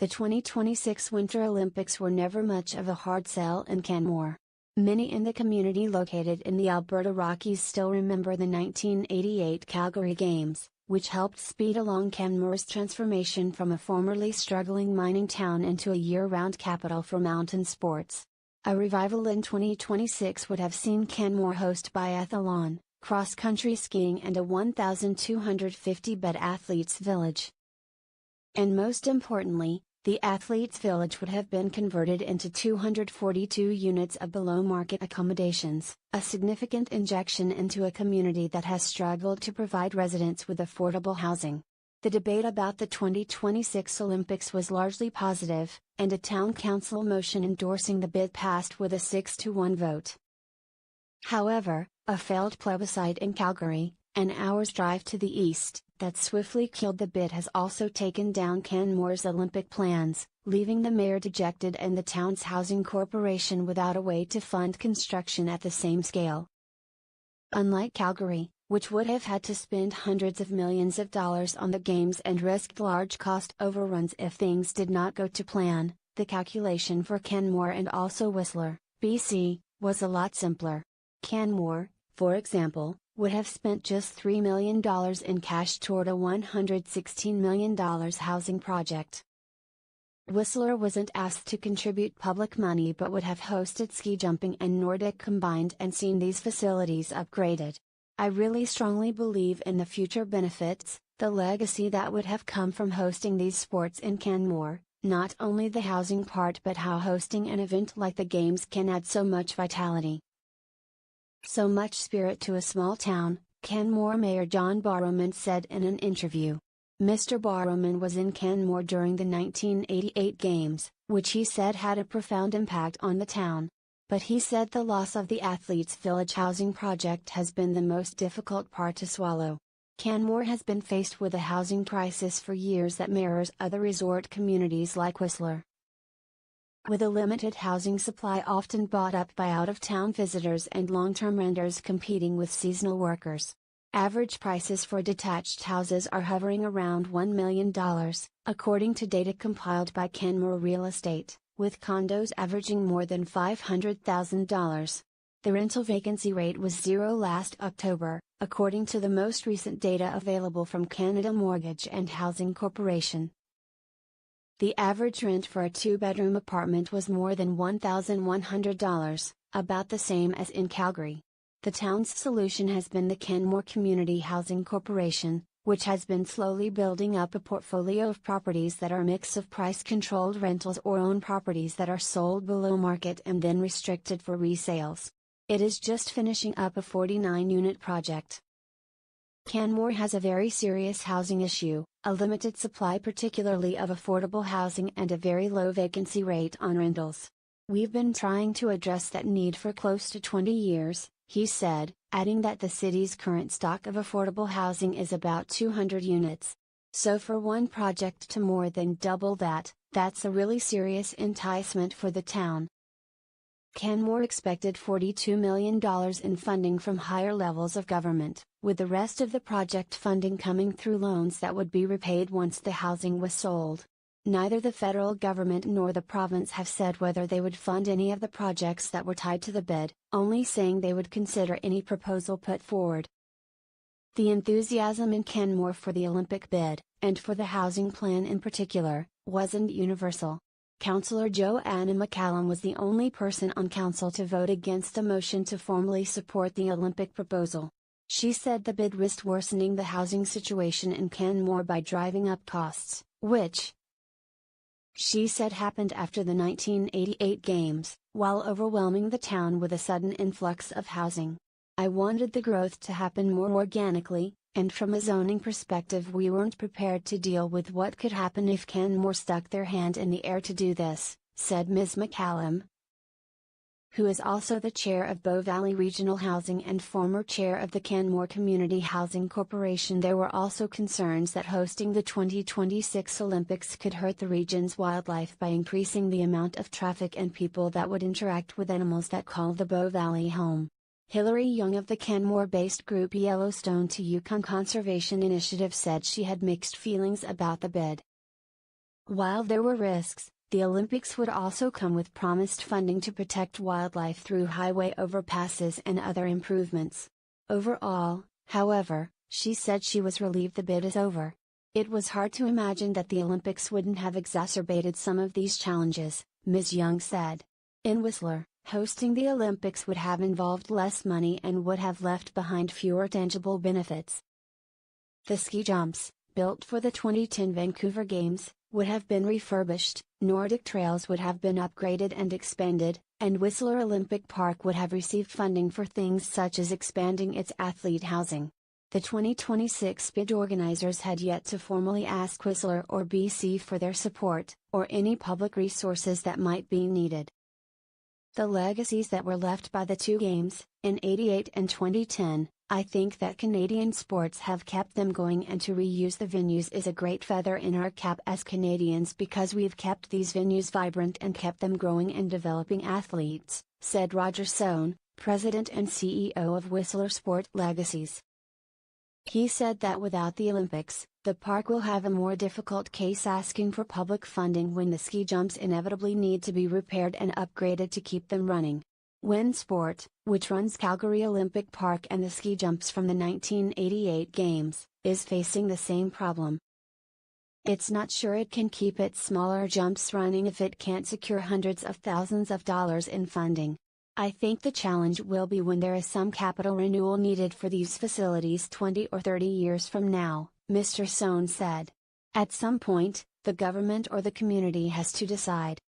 The 2026 Winter Olympics were never much of a hard sell in Canmore. Many in the community located in the Alberta Rockies still remember the 1988 Calgary Games, which helped speed along Canmore's transformation from a formerly struggling mining town into a year-round capital for mountain sports. A revival in 2026 would have seen Canmore host biathal.on, cross-country skiing and a 1,250-bed athletes' village. And most importantly, the athletes' village would have been converted into 242 units of below-market accommodations, a significant injection into a community that has struggled to provide residents with affordable housing. The debate about the 2026 Olympics was largely positive, and a town council motion endorsing the bid passed with a 6-1 vote. However, a failed plebiscite in Calgary, an hour's drive to the east, that swiftly killed the bid has also taken down Canmore's Olympic plans, leaving the mayor dejected and the town's housing corporation without a way to fund construction at the same scale. Unlike Calgary, which would have had to spend hundreds of millions of dollars on the games and risked large cost overruns if things did not go to plan, the calculation for Canmore and also Whistler, BC, was a lot simpler. Canmore, for example, would have spent just $3 million in cash toward a $116 million housing project. Whistler wasn't asked to contribute public money but would have hosted ski jumping and Nordic combined and seen these facilities upgraded. I really strongly believe in the future benefits, the legacy that would have come from hosting these sports in Canmore, not only the housing part but how hosting an event like the Games can add so much vitality. So much spirit to a small town, Canmore Mayor John Barrowman said in an interview. Mr. Barrowman was in Canmore during the 1988 Games, which he said had a profound impact on the town. But he said the loss of the Athletes' Village housing project has been the most difficult part to swallow. Canmore has been faced with a housing crisis for years that mirrors other resort communities like Whistler. With a limited housing supply often bought up by out-of-town visitors and long-term renters competing with seasonal workers. Average prices for detached houses are hovering around $1 million, according to data compiled by Canmore Real Estate, with condos averaging more than $500,000. The rental vacancy rate was 0 last October, according to the most recent data available from Canada Mortgage and Housing Corporation. The average rent for a 2-bedroom apartment was more than $1,100, about the same as in Calgary. The town's solution has been the Canmore Community Housing Corporation, which has been slowly building up a portfolio of properties that are a mix of price-controlled rentals or own properties that are sold below market and then restricted for resales. It is just finishing up a 49-unit project. Canmore has a very serious housing issue, a limited supply particularly of affordable housing and a very low vacancy rate on rentals. We've been trying to address that need for close to 20 years, he said, adding that the city's current stock of affordable housing is about 200 units. So for one project to more than double that, that's a really serious enticement for the town. Canmore expected $42 million in funding from higher levels of government, with the rest of the project funding coming through loans that would be repaid once the housing was sold. Neither the federal government nor the province have said whether they would fund any of the projects that were tied to the bid, only saying they would consider any proposal put forward. The enthusiasm in Canmore for the Olympic bid, and for the housing plan in particular, wasn't universal. Councillor Joanna McCallum was the only person on council to vote against a motion to formally support the Olympic proposal. She said the bid risked worsening the housing situation in Canmore by driving up costs, which, she said happened after the 1988 Games, while overwhelming the town with a sudden influx of housing. I wanted the growth to happen more organically, and from a zoning perspective we weren't prepared to deal with what could happen if Canmore stuck their hand in the air to do this, said Ms. McCallum, who is also the chair of Bow Valley Regional Housing and former chair of the Canmore Community Housing Corporation. There were also concerns that hosting the 2026 Olympics could hurt the region's wildlife by increasing the amount of traffic and people that would interact with animals that call the Bow Valley home. Hillary Young of the Canmore-based group Yellowstone to Yukon Conservation Initiative said she had mixed feelings about the bid. While there were risks, the Olympics would also come with promised funding to protect wildlife through highway overpasses and other improvements. Overall, however, she said she was relieved the bid is over. It was hard to imagine that the Olympics wouldn't have exacerbated some of these challenges, Ms. Young said. In Whistler, hosting the Olympics would have involved less money and would have left behind fewer tangible benefits. The ski jumps, built for the 2010 Vancouver Games, would have been refurbished, Nordic trails would have been upgraded and expanded, and Whistler Olympic Park would have received funding for things such as expanding its athlete housing. The 2026 bid organizers had yet to formally ask Whistler or BC for their support, or any public resources that might be needed. The legacies that were left by the two games, in '88 and 2010, I think that Canadian sports have kept them going, and to reuse the venues is a great feather in our cap as Canadians because we've kept these venues vibrant and kept them growing and developing athletes, said Roger Sohn, President and CEO of Whistler Sport Legacies. He said that without the Olympics, the park will have a more difficult case asking for public funding when the ski jumps inevitably need to be repaired and upgraded to keep them running. Winsport, which runs Calgary Olympic Park and the ski jumps from the 1988 Games, is facing the same problem. It's not sure it can keep its smaller jumps running if it can't secure hundreds of thousands of dollars in funding. I think the challenge will be when there is some capital renewal needed for these facilities 20 or 30 years from now, Mr. Sohn said. At some point, the government or the community has to decide.